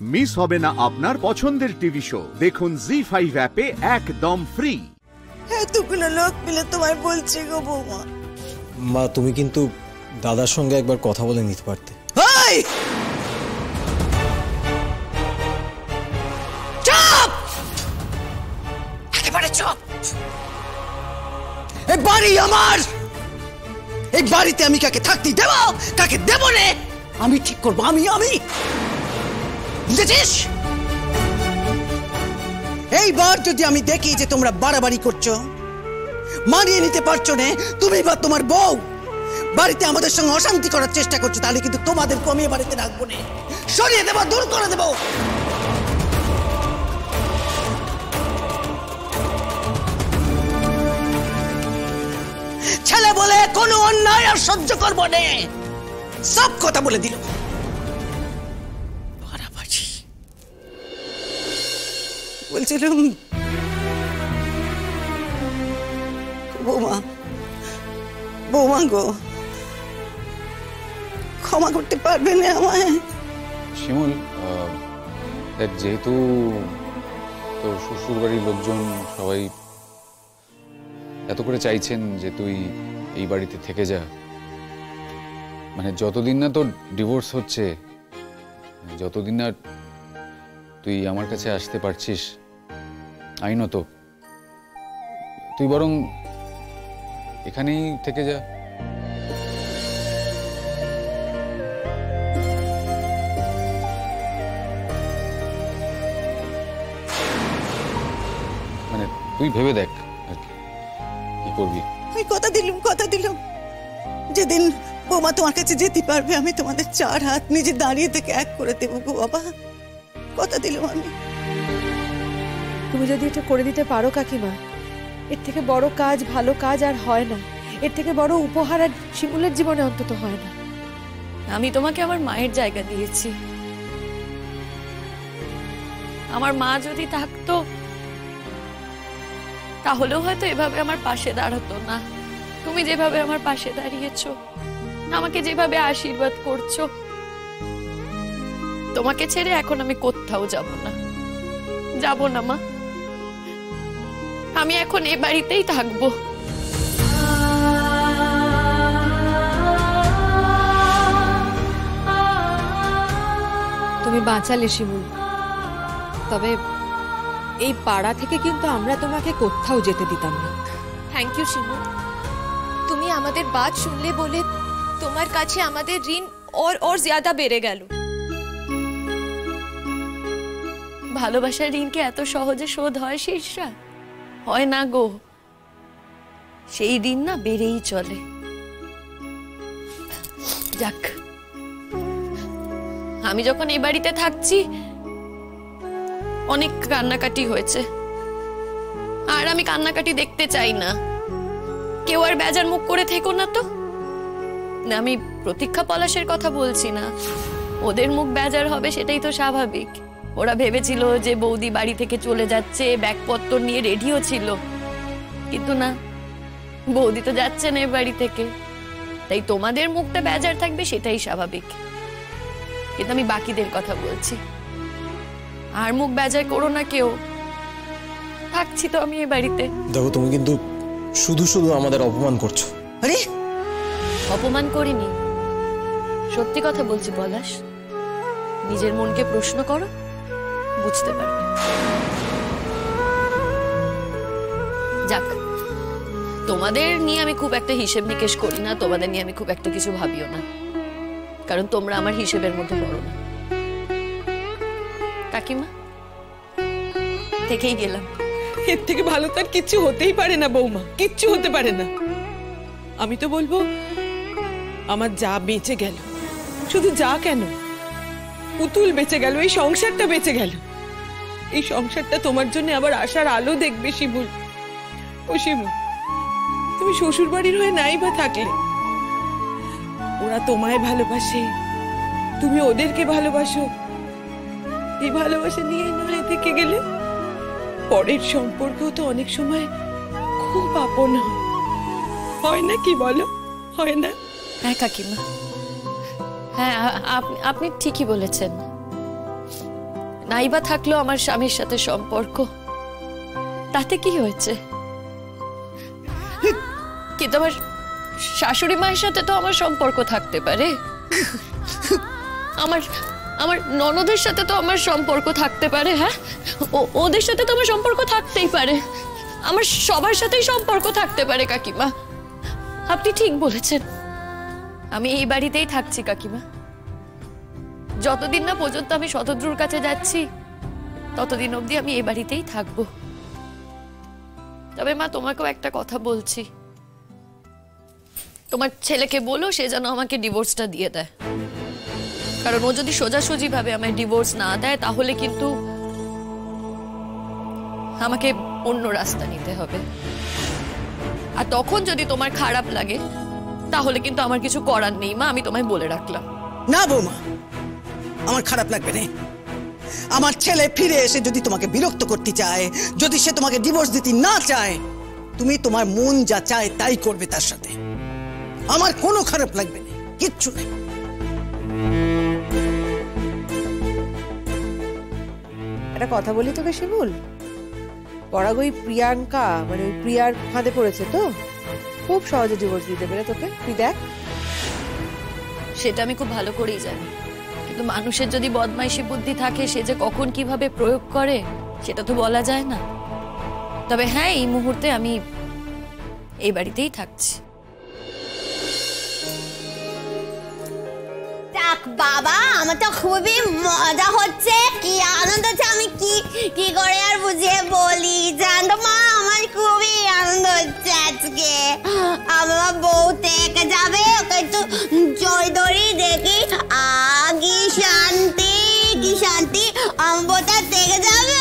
Miss হবে না আপনার পছন্দের টিভি শো। দেখুন জি5 অ্যাপে একদম ফ্রি। এতগুলো লোক মিলে তোমায় বলছি গো বৌমা। মা তুমি কিন্তু দাদার সঙ্গে একবার কথা বলে নিতে পারতে। চুপ! একেবারে চুপ! এই বাড়ি আমার, এই বাড়িতে আমি কাকে থাকতে দেব কাকে দেব না আমি ঠিক করবো। আমি বুঝেছিস? এইবার যদি আমি দেখি যে তোমরা বাড়াবাড়ি করছো, মানিয়ে নিতে পারছো না তুমি বা তোমার বউ, বাড়িতে আমাদের সঙ্গে অশান্তি করার চেষ্টা করছো, তাহলে কিন্তু তোমাদের কমিয়ে বাড়িতে রাখবো না, সরিয়ে দেবো, দূর করে দেবো। ছেলে বলে কোনো অন্যায় আর সহ্য করবো না, সব কথা বলে দিল। বলছিলাম বৌমা গো, ক্ষমা করতে পারবে না আমায়? শিমুল, যেহেতু তোর শ্বশুর বাড়ির লোকজন সবাই এত করে চাইছেন যে তুই এই বাড়িতে থেকে যা, মানে যতদিন না তোর ডিভোর্স হচ্ছে, যতদিন না তুই আমার কাছে আসতে পারছিস আইনত, তুই বরং এখানেই থেকে যা। মানে তুই ভেবে দেখ আর কি করবি। আমি কথা দিলাম যেদিন বৌমা তোমার কাছে যেতে পারবে আমি তোমাদের চার হাত নিজে দাঁড়িয়ে থেকে এক করে দেবো গো বাবা, কথা দিলাম আমি। তুমি যদি এটা করে দিতে পারো কাকিমা, এর থেকে বড় কাজ, ভালো কাজ আর হয় না। এর থেকে বড় উপহার আর শিমুলের জীবনে অন্তত হয় না। আমি তোমাকে আমার মায়ের জায়গা দিয়েছি। আমার মা যদি থাকতো তাহলেও হয়তো এভাবে আমার পাশে দাঁড়াতো না। তুমি যেভাবে আমার পাশে দাঁড়িয়েছো, আমাকে যেভাবে আশীর্বাদ করছো, তোমাকে ছেড়ে এখন আমি কোথাও যাব না মা। আমি এখন এই বাড়িতেই থাকবো। তুমি বাঁচালে শিমুল, তবে এই পাড়া থেকে কিন্তু আমরা তোমাকে কোথাও যেতে দিতাম না। থ্যাংক ইউ শিমুল, তুমি আমাদের বাত শুনলে বলে তোমার কাছে আমাদের ঋণ और ज्यादा বেড়ে গেল। ভালোবাসার ঋণকে এত সহজে শোধ হয় শিষ্যা? হয় না গো, সেই ঋণ না বেড়েই চলে। যাক, আমি যখন এই বাড়িতে থাকছি অনেক কান্নাকাটি হয়েছে, আর আমি কান্নাকাটি দেখতে চাই না। কেউ আর বেজার মুখ করে থেকো না তো। না, আমি প্রতীক্ষা পলাশের কথা বলছি না, ওদের মুখ বেজার হবে সেটাই তো স্বাভাবিক। ওরা ভেবেছিল যে বৌদি বাড়ি থেকে চলে যাচ্ছে, ব্যাগপত্র নিয়ে রেডিও ছিল, কিন্তু না, বৌদি তো যাচ্ছে না এই বাড়ি থেকে। তাই তোমাদের মুখটা বেজার থাকবে সেটাই স্বাভাবিক, কিন্তু আমি বাকিদের কথা বলছি। আর মুখ বেজার করো না কেউ, থাকছি তো আমি এই বাড়িতে। দেখো তুমি কিন্তু শুধু শুধু আমাদের অপমান করছো। আরে অপমান করিনি, সত্যি কথা বলছি পলাশ। নিজের মনকে প্রশ্ন করো, বুঝতে পারবে। যাক, তোমাদের নিয়ে আমি খুব একটা হিসেব নিকেশ করি না, তোমাদের নিয়ে আমি খুব একটা কিছু ভাবিও না, কারণ তোমরা আমার হিসেবের মধ্যে পড়ো না। কাকিমা, দেখেই গেলাম। এর থেকে ভালো তার কিচ্ছু হতেই পারে না বৌমা, কিচ্ছু হতে পারে না। আমি তো বলবো আমার যা বেঁচে গেল, শুধু যা কেন, পুতুল বেঁচে গেল, এই সংসারটা বেঁচে গেল। এই সংসারটা তোমার জন্য আবার আশার আলো দেখবে শিমুল। ও শিমুল, তুমি শ্বশুর বাড়ির হয়ে নাই বা থাকলে, ওরা তোমায় ভালোবাসে, তুমি ওদেরকে ভালোবাসো, এই ভালোবাসা নিয়েই নয় থেকে গেলে পরের সম্পর্ক তো অনেক সময় খুব আপন হয় না, কি বলো? হয় না? হ্যাঁ কাকিমা, হ্যাঁ আপনি ঠিকই বলেছেন। নাইবা থাকলেও আমার স্বামীর সাথে সম্পর্ক, তাতে কি হয়েছে? কিন্তু আমার শাশুড়ি মায়ের সাথে তো আমার সম্পর্ক থাকতে পারে, আমার আমার ননদের সাথে তো আমার সম্পর্ক থাকতে পারে। হ্যাঁ, ওদের সাথে তো আমার সম্পর্ক থাকতেই পারে, আমার সবার সাথেই সম্পর্ক থাকতে পারে কাকিমা। আপনি ঠিক বলেছেন, আমি এই বাড়িতেই থাকছি কাকিমা। যতদিন না পর্যন্ত আমি শতদ্রুর কাছে যাচ্ছি ততদিন অবধি আমি এই বাড়িতেই থাকবো। তবে মা, তোমাকেও একটা কথা বলছি, তোমার ছেলেকে বলো সে যেন আমাকে ডিভোর্সটা দিয়ে দেয়। কারণ ও যদি সোজাসুজি ভাবে আমায় ডিভোর্স না দেয় তাহলে কিন্তু আমাকে অন্য রাস্তা নিতে হবে। আর তখন যদি তোমার খারাপ লাগে তাহলে কিন্তু আমার কিছু করার নেই মা, আমি তোমায় বলে রাখলাম। না বৌমা, আমার খারাপ লাগবে না। আমার ছেলে ফিরে এসে যদি তোমাকে বিরক্ত করতে চায়, যদি সে তোমাকে ডিভোর্স দিতে না চায়, তুমি তোমার মন যা চায় তাই করবে তার সাথে। আমার কোনো খারাপ লাগবে না, কিচ্ছু নেই। একটা কথা বলি তোকে শিমুল, পরাগ ওই প্রিয়াঙ্কা মানে ওই প্রিয়ার ফাঁদে পড়েছে তো, খুব সহজে ডিভোর্স দিতে পারে তোকে, তুই দেখ। সেটা আমি খুব ভালো করেই জানি, কিন্তু মানুষের যদি বদমাইশি বুদ্ধি থাকে সে যে কখন কিভাবে প্রয়োগ করে সেটা তো বলা যায় না। তবে হ্যাঁ, এই মুহূর্তে আমি এই বাড়িতেই থাকছি। বাবা, আমার তো খুবই মজা হচ্ছে, কি আনন্দ হচ্ছে, আমি কি করে আর বুঝিয়ে বলি। জানো মা, আমার খুবই আনন্দ হচ্ছে আজকে। আমার বউ থেকে যাবে, ওকে একটু জয়দরি দেখি, কি শান্তি, কি শান্তি। আমার বউটা থেকে যাবে,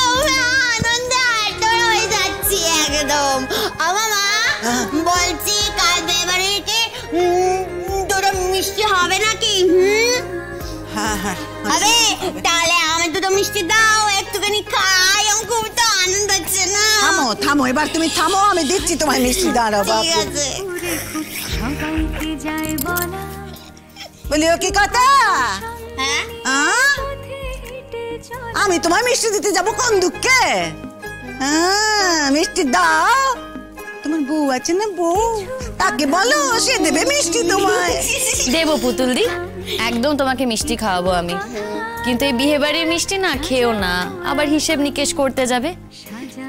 আনন্দে আটর হয়ে যাচ্ছি একদম। আমার মা বলছি, কাল বেবাড়িকে দুটো মিষ্টি হবে নাকি? আরে তাহলে আমি দুটো মিষ্টি দাও, একটুখানি খাই, আমার খুব তো আনন্দ হচ্ছে না। থামো থামো, এবার তুমি থামো, আমি দিচ্ছি তোমায় মিষ্টি। দাঁড়াও বাবু, ঠিক আছে। বলিও কি কথা? আমি তোমায় মিষ্টি দিতে যাবো কোন দুঃখে? মিষ্টি দাও। তোমার বউ আছে না, বউ, তাকে বলো সে দেবে মিষ্টি তোমায়। দেবো পুতুল দি, একদম তোমাকে মিষ্টি খাওয়াবো আমি। কিন্তু এই বিয়ে বাড়ির মিষ্টি না খেও না, আবার হিসেব নিকেশ করতে যাবে।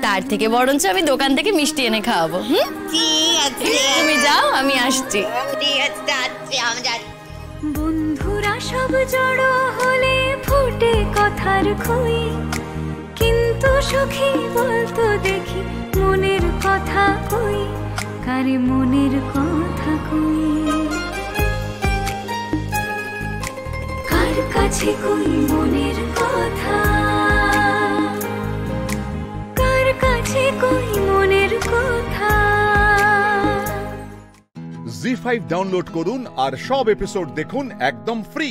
তার থেকে বরঞ্চ আমি দোকান থেকে মিষ্টি এনে খাওয়াবো। ঠিক আছে, তুমি যাও, আমি আসছি। ঠিক আছে, যাচ্ছি, আমি যাচ্ছি। বন্ধুরা সব জড়ো হলে ফুটে কথার খই, কিন্তু সখী বলতো দেখি মনের কথা কই, কারে মনের কথা কই, কার কাছে কই মনের কথা, কার কাছে কই মনের কথা। জি5 ডাউনলোড করুন আর সব এপিসোড দেখুন একদম ফ্রি।